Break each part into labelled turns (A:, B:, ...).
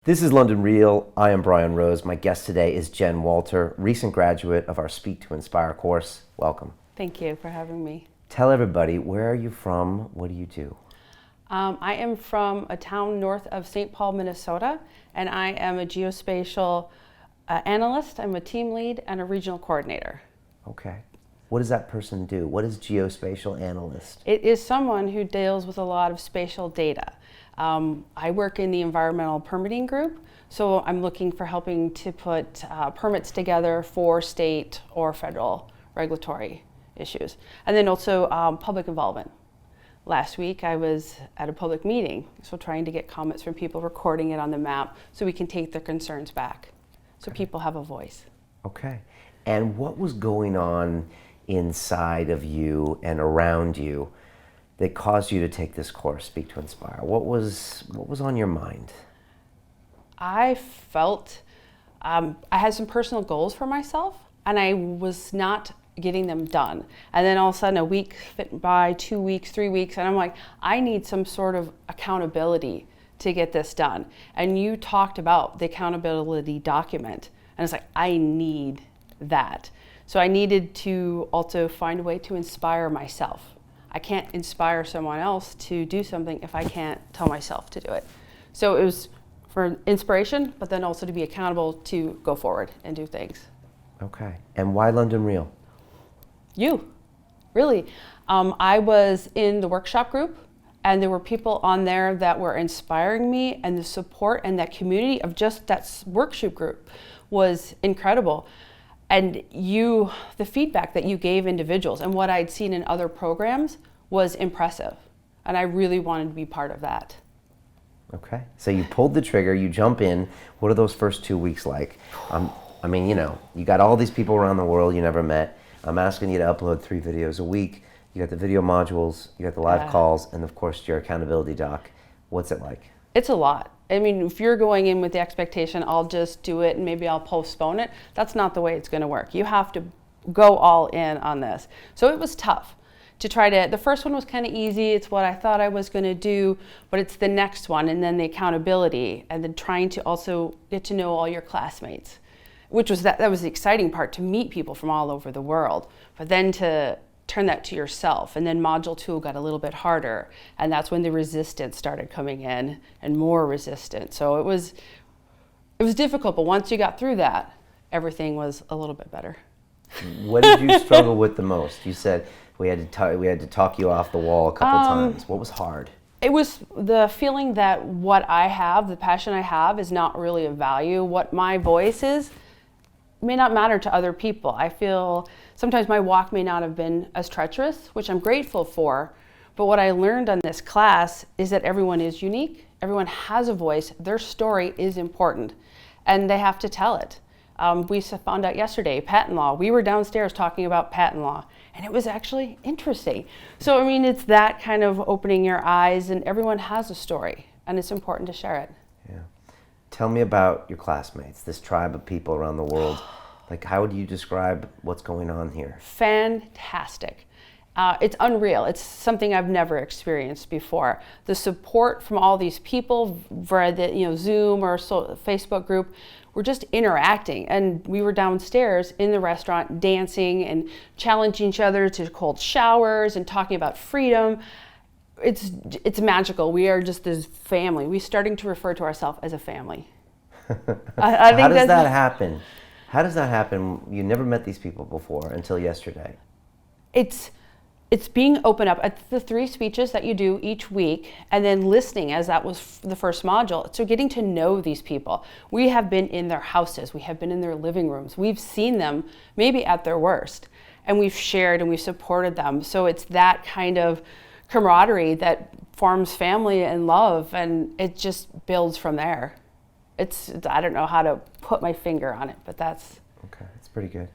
A: This is London Real. I am Brian Rose. My guest today is Jenn Walter, recent graduate of our Speak to Inspire course. Welcome.
B: Thank you for having me.
A: Tell everybody, where are you from? What do you do?
B: I am from a town north of St. Paul, Minnesota, and I am a geospatial analyst. I'm a team lead and a regional coordinator.
A: Okay. What does that person do? What is geospatial analyst?
B: It is someone who deals with a lot of spatial data. I work in the environmental permitting group, so I'm looking for helping to put permits together for state or federal regulatory issues. And then also public involvement. Last week I was at a public meeting, so trying to get comments from people, recording it on the map so we can take their concerns back, so people have a voice.
A: Okay. And what was going on inside of you and around you that caused you to take this course, Speak to Inspire? What was on your mind?
B: I felt I had some personal goals for myself, and I was not getting them done. And then all of a sudden a week went by, 2 weeks, 3 weeks, and I'm like, I need some sort of accountability to get this done. And you talked about the accountability document, and it's like, I need that. So I needed to also find a way to inspire myself. I can't inspire someone else to do something if I can't tell myself to do it. So it was for inspiration, but then also to be accountable to go forward and do things.
A: Okay. And why London Real?
B: You, really. I was in the workshop group, and there were people on there that were inspiring me, and the support and that community of just that workshop group was incredible. And the feedback that you gave individuals and what I'd seen in other programs was impressive. And I really wanted to be part of that.
A: Okay. So you pulled the trigger, you jump in. What are those first 2 weeks like? I mean, you got all these people around the world you never met. I'm asking you to upload 3 videos a week. You got the video modules, you got the live calls, and of course your accountability doc. What's it like?
B: It's a lot. I mean, if you're going in with the expectation, I'll just do it and maybe I'll postpone it, that's not the way it's going to work. You have to go all in on this. So it was tough to the first one was kind of easy. It's what I thought I was going to do, but it's the next one, and then the accountability, and then trying to also get to know all your classmates, which was that was the exciting part, to meet people from all over the world, but then to turn that to yourself. And then module 2 got a little bit harder, and that's when the resistance started coming in, and more resistance. So it was difficult, but once you got through that, everything was a little bit better.
A: What did you struggle with the most? You said we had to talk you off the wall a couple times. What was hard?
B: It was the feeling that what I have, the passion I have, is not really of value. What my voice is may not matter to other people. I feel sometimes my walk may not have been as treacherous, which I'm grateful for, but what I learned on this class is that everyone is unique, everyone has a voice, their story is important, and they have to tell it. We found out yesterday, patent law. We were downstairs talking about patent law, and it was actually interesting. So, I mean, it's that kind of opening your eyes, and everyone has a story, and it's important to share it.
A: Yeah. Tell me about your classmates, this tribe of people around the world. Like, how would you describe what's going on here?
B: Fantastic. It's unreal. It's something I've never experienced before. The support from all these people via the Zoom or Facebook group, we're just interacting. And we were downstairs in the restaurant dancing and challenging each other to cold showers and talking about freedom. It's magical. We are just this family. We're starting to refer to ourselves as a family.
A: I think How does that happen? How does that happen? You never met these people before until yesterday.
B: It's being open up at the 3 speeches that you do each week, and then listening, as that was the first module. So getting to know these people. We have been in their houses. We have been in their living rooms. We've seen them maybe at their worst, and we've shared and we've supported them. So it's that kind of camaraderie that forms family and love, and it just builds from there. I don't know how to put my finger on it, but that's...
A: Okay, that's pretty good.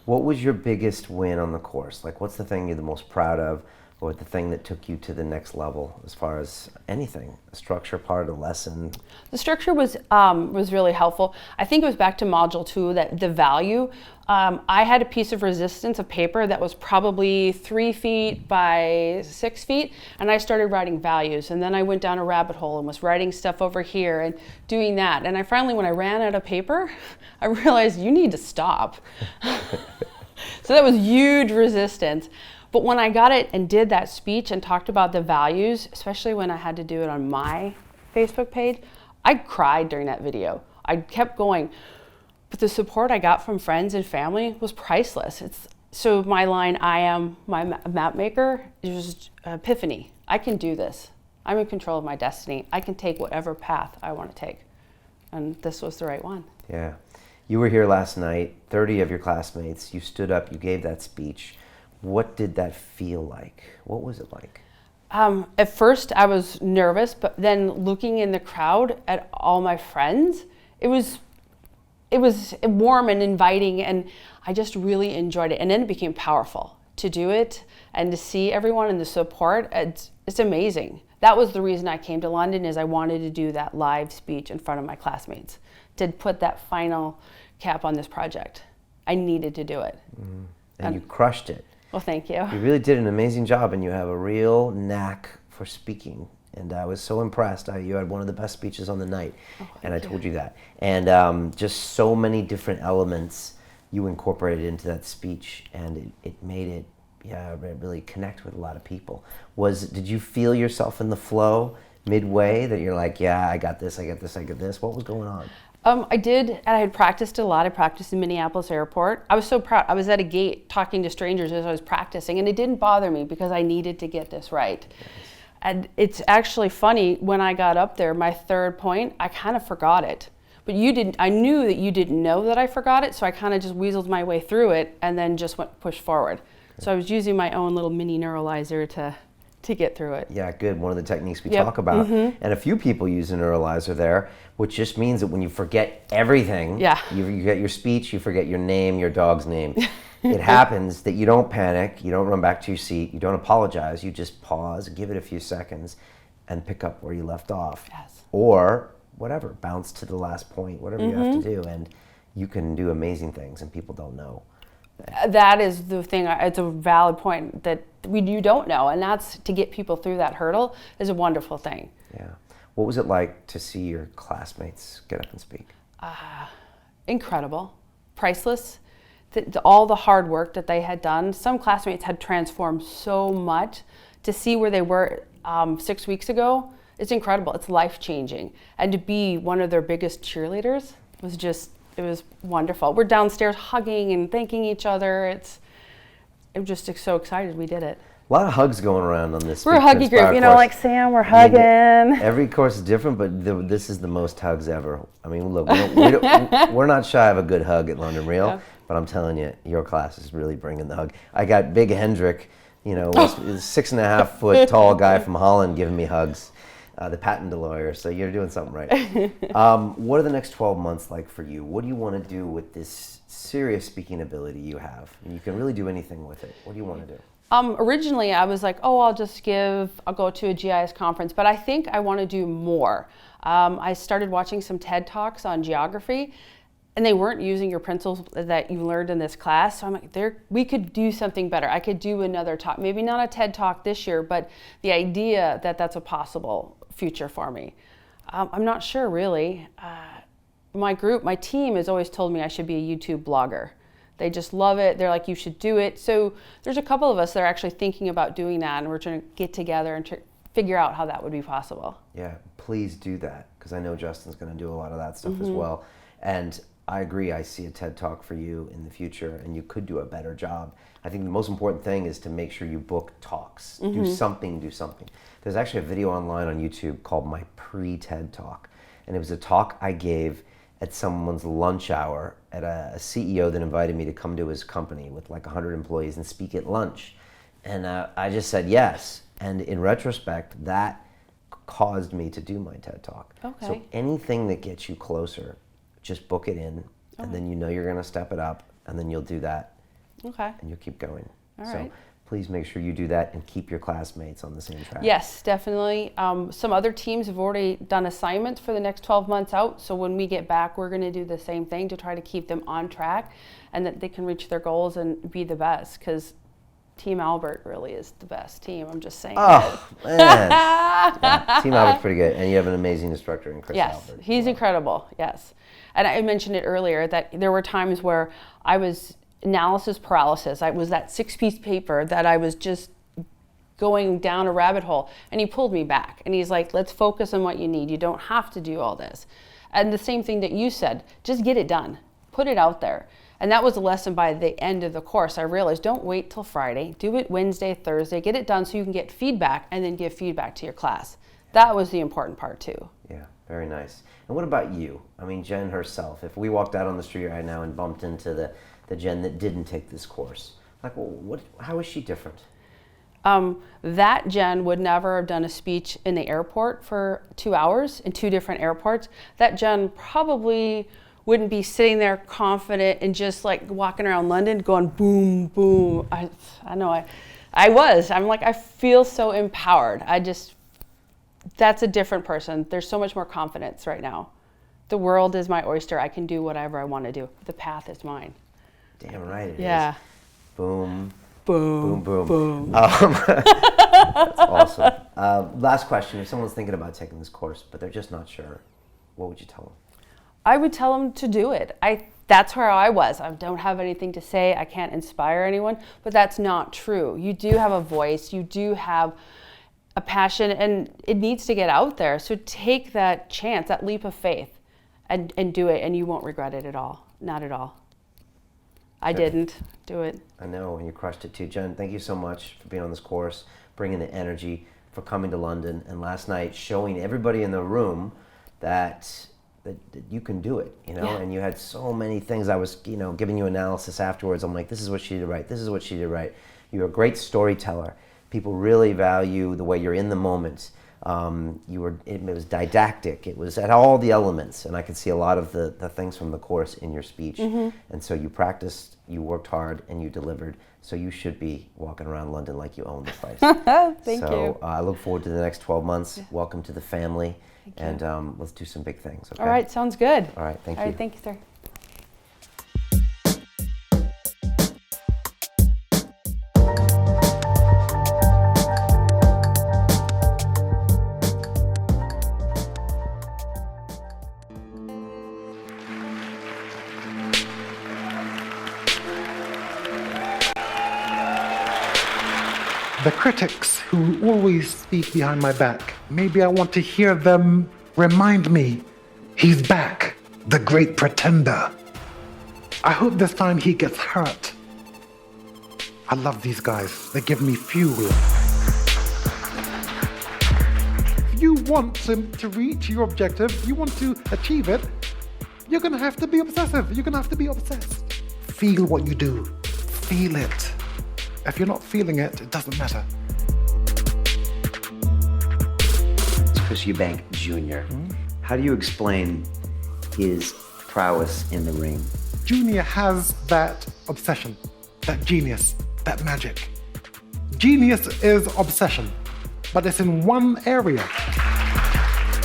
A: What was your biggest win on the course? Like, what's the thing you're the most proud of? or the thing that took you to the next level as far as anything, a structure part, a lesson?
B: The structure was really helpful. I think it was back to module 2, that the value. I had a piece of resistance of paper that was probably 3 feet by 6 feet, and I started writing values. And then I went down a rabbit hole and was writing stuff over here and doing that. And I finally, when I ran out of paper, I realized you need to stop. So that was huge resistance. But when I got it and did that speech and talked about the values, especially when I had to do it on my Facebook page, I cried during that video. I kept going. But the support I got from friends and family was priceless. So my line, I am my map maker, is just epiphany. I can do this. I'm in control of my destiny. I can take whatever path I want to take. And this was the right one.
A: Yeah. You were here last night, 30 of your classmates. You stood up, you gave that speech. What did that feel like? What was it like?
B: At first I was nervous, but then looking in the crowd at all my friends, it was warm and inviting, and I just really enjoyed it. And then it became powerful to do it and to see everyone and the support. It's amazing. That was the reason I came to London, is I wanted to do that live speech in front of my classmates, to put that final cap on this project. I needed to do it.
A: Mm-hmm. And you crushed it.
B: Well, thank you.
A: You really did an amazing job, and you have a real knack for speaking. And I was so impressed. You had one of the best speeches on the night, and I told you that. And just so many different elements you incorporated into that speech, and it made it, really connect with a lot of people. Did you feel yourself in the flow midway, that you're like, yeah, I got this, I got this, I got this? What was going on?
B: I did, and I had practiced a lot. I practiced in Minneapolis airport. I was so proud. I was at a gate talking to strangers as I was practicing, and it didn't bother me because I needed to get this right. Yes. And it's actually funny, when I got up there, my third point, I kind of forgot it. But I knew that you didn't know that I forgot it, so I kind of just weaseled my way through it and then just pushed forward. Okay. So I was using my own little mini neuralizer to get through it.
A: Yeah, good. One of the techniques we talk about. Mm-hmm. And a few people use a neuralizer there, which just means that when you forget everything, you get your speech, you forget your name, your dog's name. It happens that you don't panic, you don't run back to your seat, you don't apologize, you just pause, give it a few seconds, and pick up where you left off.
B: Yes.
A: Or whatever, bounce to the last point, whatever you have to do, and you can do amazing things, and people don't know.
B: That is the thing. It's a valid point that you don't know, and that's to get people through that hurdle is a wonderful thing.
A: Yeah. What was it like to see your classmates get up and speak?
B: Incredible, priceless. All the hard work that they had done. Some classmates had transformed so much. To see where they were 6 weeks ago, it's incredible. It's life-changing. And to be one of their biggest cheerleaders it was wonderful. We're downstairs hugging and thanking each other. I'm just so excited we did it.
A: A lot of hugs going around on this.
B: We're a huggy group, course. Like Sam, we're hugging.
A: Every course is different, but this is the most hugs ever. I mean, look, we're not shy of a good hug at London Real, yeah. But I'm telling you, your class is really bringing the hug. I got Big Hendrik, a 6.5 foot tall guy from Holland giving me hugs. The patent lawyer, so you're doing something right. What are the next 12 months like for you? What do you want to do with this serious speaking ability you have? And you can really do anything with it. What do you want to do?
B: Originally, I was like, I'll go to a GIS conference, but I think I want to do more. I started watching some TED Talks on geography, and they weren't using your principles that you learned in this class. So I'm like, we could do something better. I could do another talk, maybe not a TED Talk this year, but the idea that that's a possible future for me. I'm not sure really. My team has always told me I should be a YouTube blogger. They just love it. They're like, you should do it. So there's a couple of us that are actually thinking about doing that, and we're trying to get together and figure out how that would be possible.
A: Yeah, please do that, because I know Justin's going to do a lot of that stuff as well. And I agree, I see a TED Talk for you in the future, and you could do a better job. I think the most important thing is to make sure you book talks. Do something. There's actually a video online on YouTube called My Pre-TED Talk, and it was a talk I gave at someone's lunch hour at a CEO that invited me to come to his company with like 100 employees and speak at lunch. And I just said yes. And in retrospect, that caused me to do my TED Talk.
B: Okay.
A: So anything that gets you closer, just book it in, and then you're going to step it up, and then you'll do that.
B: Okay.
A: And you'll keep going.
B: All right.
A: please make sure you do that and keep your classmates on the same track.
B: Yes, definitely. Some other teams have already done assignments for the next 12 months out. So when we get back, we're going to do the same thing to try to keep them on track and that they can reach their goals and be the best, because Team Albert really is the best team. I'm just saying.
A: Oh, man. Yeah, Team Albert's pretty good. And you have an amazing instructor in Chris Albert.
B: Yes, he's incredible. Yes. And I mentioned it earlier that there were times where I was analysis paralysis. I was that 6-piece paper that I was just going down a rabbit hole, and he pulled me back. And he's like, let's focus on what you need. You don't have to do all this. And the same thing that you said, just get it done. Put it out there. And that was a lesson by the end of the course. I realized, don't wait till Friday. Do it Wednesday, Thursday. Get it done so you can get feedback and then give feedback to your class. That was the important part too.
A: Yeah, very nice. And what about you? I mean, Jenn herself. If we walked out on the street right now and bumped into the Jenn that didn't take this course, like, well, how is she different?
B: That Jenn would never have done a speech in the airport for 2 hours in 2 different airports. That Jenn probably wouldn't be sitting there confident and just like walking around London going boom, boom. I know I'm like, I feel so empowered. That's a different person. There's so much more confidence right now. The world is my oyster. I can do whatever I want to do. The path is mine.
A: Damn right it
B: is.
A: Boom.
B: Boom.
A: Boom, boom.
B: Boom.
A: That's awesome. Last question. If someone's thinking about taking this course, but they're just not sure, what would you tell them?
B: I would tell them to do it. That's where I was. I don't have anything to say. I can't inspire anyone, but that's not true. You do have a voice. You do have a passion, and it needs to get out there. So take that chance, that leap of faith, and do it, and you won't regret it at all. Not at all. I didn't do it.
A: I know, and you crushed it too. Jenn, thank you so much for being on this course, bringing the energy, for coming to London, and last night showing everybody in the room that you can do it,
B: Yeah.
A: and you had so many things. I was, giving you analysis afterwards. I'm like, this is what she did right. This is what she did right. You're a great storyteller. People really value the way you're in the moment. It was didactic. It was at all the elements, and I could see a lot of the things from the course in your speech. Mm-hmm. And so you practiced, you worked hard, and you delivered. So you should be walking around London like you own the place.
B: Thank you.
A: So I look forward to the next 12 months. Yeah. Welcome to the family.
B: Thank you.
A: And let's do some big things. Okay?
B: All right, sounds good.
A: All right, thank you.
B: All right, thank you, sir.
C: The critics who always speak behind my back, maybe I want to hear them remind me, he's back, the great pretender. I hope this time he gets hurt. I love these guys. They give me fuel. If you want to reach your objective, you want to achieve it, you're going to have to be obsessive. You're going to have to be obsessed. Feel what you do. Feel it. If you're not feeling it, it doesn't matter.
D: It's Chris Eubank Jr. How do you explain his prowess in the ring?
C: Junior has that obsession, that genius, that magic. Genius is obsession, but it's in one area.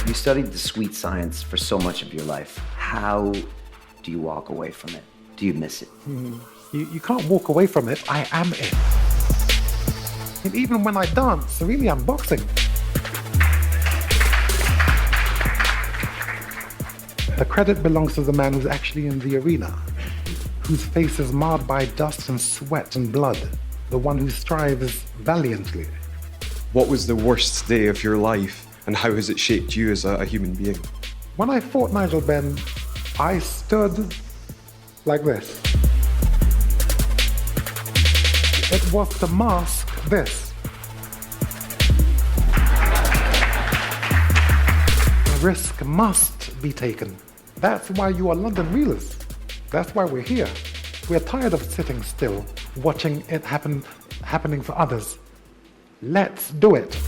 D: You studied the sweet science for so much of your life. How do you walk away from it? Do you miss it?
C: You can't walk away from it. I am it. And even when I dance, really I'm boxing. The credit belongs to the man who's actually in the arena, whose face is marred by dust and sweat and blood, the one who strives valiantly.
E: What was the worst day of your life, and how has it shaped you as a human being?
C: When I fought Nigel Benn, I stood like this. It was to mask this. A risk must be taken. That's why you are London Reelers. That's why we're here. We're tired of sitting still, watching it happening for others. Let's do it.